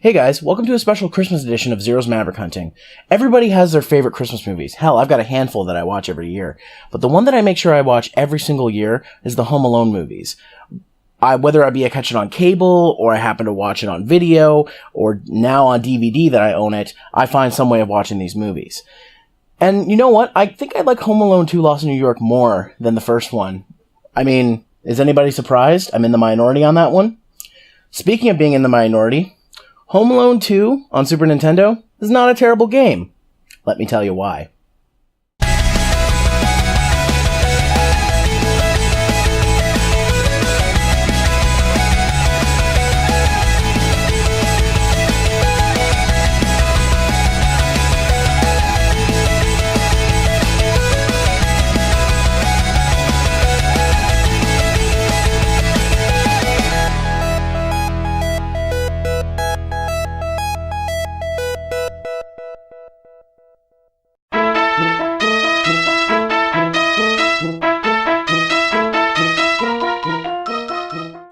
Hey guys, welcome to a special Christmas edition of Zero's Maverick Hunting. Everybody has their favorite Christmas movies. Hell, I've got a handful that I watch every year. But the one that I make sure I watch every single year is the Home Alone movies. Whether I catch it on cable, or I happen to watch it on video, or now on DVD that I own it, I find some way of watching these movies. And you know what? I think I like Home Alone 2 Lost in New York more than the first one. I mean, is anybody surprised? I'm in the minority on that one. Speaking of being in the minority, Home Alone 2 on Super Nintendo is not a terrible game. Let me tell you why.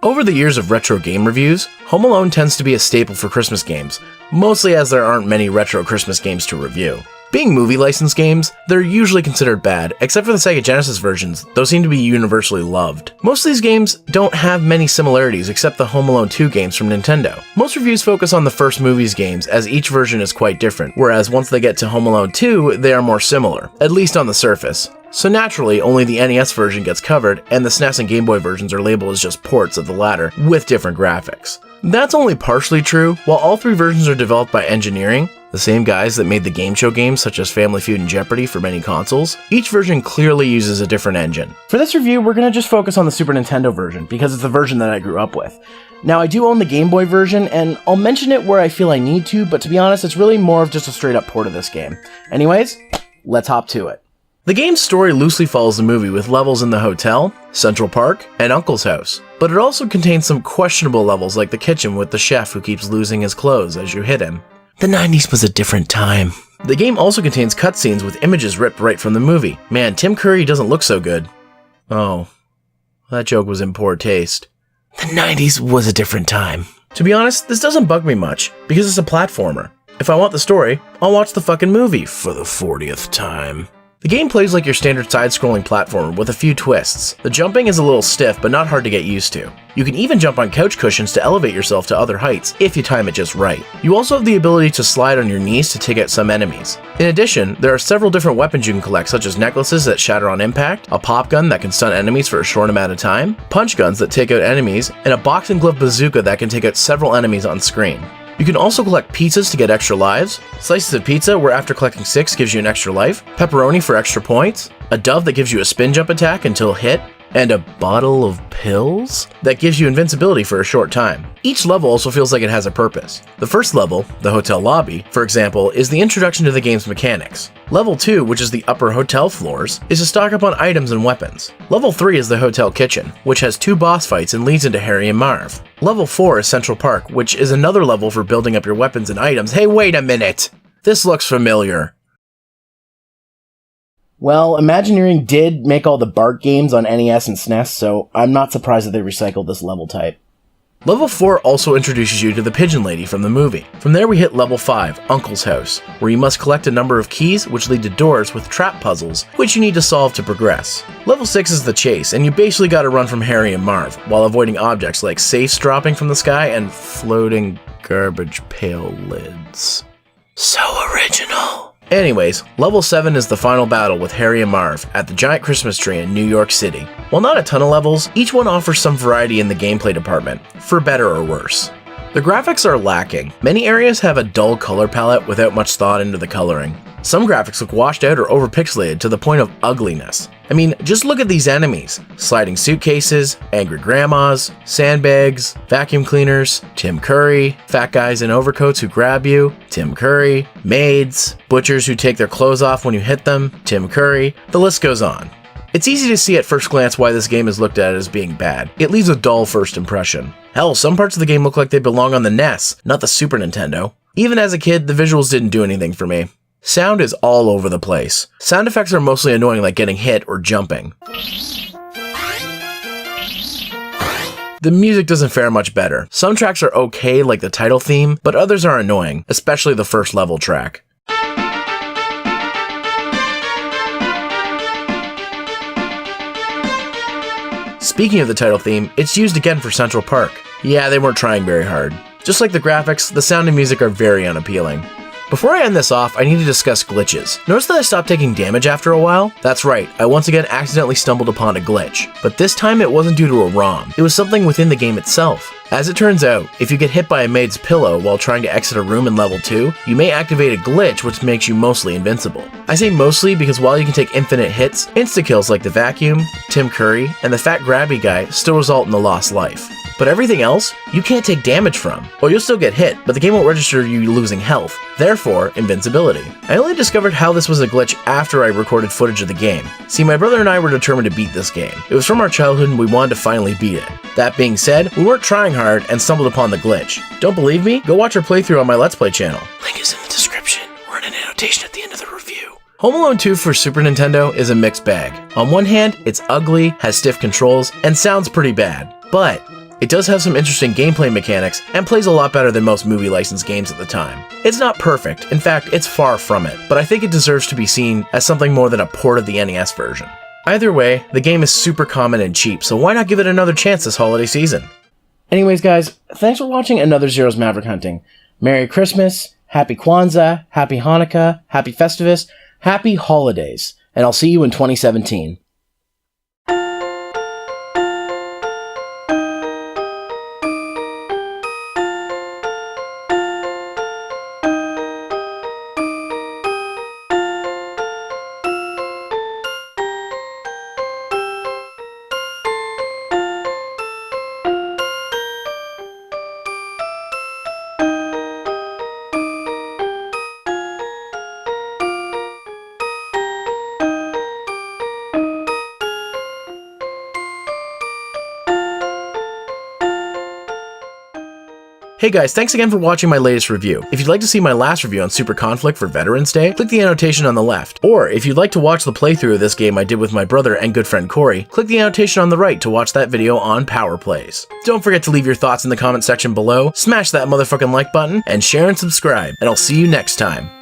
Over the years of retro game reviews, Home Alone tends to be a staple for Christmas games, mostly as there aren't many retro Christmas games to review. Being movie license games, they're usually considered bad, except for the Sega Genesis versions. Those seem to be universally loved. Most of these games don't have many similarities except the Home Alone 2 games from Nintendo. Most reviews focus on the first movie's games, as each version is quite different, whereas once they get to Home Alone 2, they are more similar, at least on the surface. So naturally, only the NES version gets covered, and the SNES and Game Boy versions are labeled as just ports of the latter, with different graphics. That's only partially true. While all three versions are developed by engineering, the same guys that made the game show games such as Family Feud and Jeopardy for many consoles, each version clearly uses a different engine. For this review, we're going to just focus on the Super Nintendo version, because it's the version that I grew up with. Now, I do own the Game Boy version, and I'll mention it where I feel I need to, but to be honest, it's really more of just a straight up port of this game. Anyways, let's hop to it. The game's story loosely follows the movie with levels in the hotel, Central Park, and Uncle's house, but it also contains some questionable levels like the kitchen with the chef who keeps losing his clothes as you hit him. The 90s was a different time. The game also contains cutscenes with images ripped right from the movie. Man, Tim Curry doesn't look so good. Oh, that joke was in poor taste. The 90s was a different time. To be honest, this doesn't bug me much, because it's a platformer. If I want the story, I'll watch the fucking movie for the 40th time. The game plays like your standard side-scrolling platformer with a few twists. The jumping is a little stiff, but not hard to get used to. You can even jump on couch cushions to elevate yourself to other heights, if you time it just right. You also have the ability to slide on your knees to take out some enemies. In addition, there are several different weapons you can collect, such as necklaces that shatter on impact, a pop gun that can stun enemies for a short amount of time, punch guns that take out enemies, and a boxing glove bazooka that can take out several enemies on screen. You can also collect pizzas to get extra lives, slices of pizza where after collecting 6 gives you an extra life, pepperoni for extra points, a dove that gives you a spin jump attack until hit, and a bottle of pills that gives you invincibility for a short time. Each level also feels like it has a purpose. The first level, the hotel lobby, for example, is the introduction to the game's mechanics. Level 2, which is the upper hotel floors, is to stock up on items and weapons. Level 3 is the hotel kitchen, which has 2 boss fights and leads into Harry and Marv. Level 4 is Central Park, which is another level for building up your weapons and items. Hey, wait a minute! This looks familiar. Well, Imagineering did make all the Bart games on NES and SNES, so I'm not surprised that they recycled this level type. Level 4 also introduces you to the Pigeon Lady from the movie. From there we hit Level 5, Uncle's House, where you must collect a number of keys which lead to doors with trap puzzles, which you need to solve to progress. Level 6 is the Chase, and you basically gotta run from Harry and Marv, while avoiding objects like safes dropping from the sky and floating garbage pail lids. So original. Anyways, Level 7 is the final battle with Harry and Marv at the giant Christmas tree in New York City. While not a ton of levels, each one offers some variety in the gameplay department, for better or worse. The graphics are lacking. Many areas have a dull color palette without much thought into the coloring. Some graphics look washed out or overpixelated to the point of ugliness. I mean, just look at these enemies. Sliding suitcases, angry grandmas, sandbags, vacuum cleaners, Tim Curry, fat guys in overcoats who grab you, Tim Curry, maids, butchers who take their clothes off when you hit them, Tim Curry, the list goes on. It's easy to see at first glance why this game is looked at as being bad. It leaves a dull first impression. Hell, some parts of the game look like they belong on the NES, not the Super Nintendo. Even as a kid, the visuals didn't do anything for me. Sound is all over the place. Sound effects are mostly annoying, like getting hit or jumping. The music doesn't fare much better. Some tracks are okay, like the title theme, but others are annoying, especially the first level track. Speaking of the title theme, it's used again for Central Park. Yeah, they weren't trying very hard. Just like the graphics, the sound and music are very unappealing. Before I end this off, I need to discuss glitches. Notice that I stopped taking damage after a while? That's right, I once again accidentally stumbled upon a glitch. But this time it wasn't due to a ROM, it was something within the game itself. As it turns out, if you get hit by a maid's pillow while trying to exit a room in level 2, you may activate a glitch which makes you mostly invincible. I say mostly because while you can take infinite hits, insta-kills like the vacuum, Tim Curry, and the fat grabby guy still result in a lost life. But everything else, you can't take damage from. Or you'll still get hit, but the game won't register you losing health, therefore invincibility. I only discovered how this was a glitch after I recorded footage of the game. See, my brother and I were determined to beat this game. It was from our childhood and we wanted to finally beat it. That being said, we weren't trying hard and stumbled upon the glitch. Don't believe me? Go watch our playthrough on my Let's Play channel. Link is in the description, or in an annotation at the end of the review. Home Alone 2 for Super Nintendo is a mixed bag. On one hand, it's ugly, has stiff controls, and sounds pretty bad. But it does have some interesting gameplay mechanics and plays a lot better than most movie licensed games at the time. It's not perfect, in fact, it's far from it, but I think it deserves to be seen as something more than a port of the NES version. Either way, the game is super common and cheap, so why not give it another chance this holiday season? Anyways guys, thanks for watching another Zero's Maverick Hunting. Merry Christmas, Happy Kwanzaa, Happy Hanukkah, Happy Festivus, Happy Holidays, and I'll see you in 2017. Hey guys, thanks again for watching my latest review. If you'd like to see my last review on Super Conflict for Veterans Day, click the annotation on the left. Or if you'd like to watch the playthrough of this game I did with my brother and good friend Corey, click the annotation on the right to watch that video on Power Plays. Don't forget to leave your thoughts in the comment section below, smash that motherfucking like button, and share and subscribe, and I'll see you next time.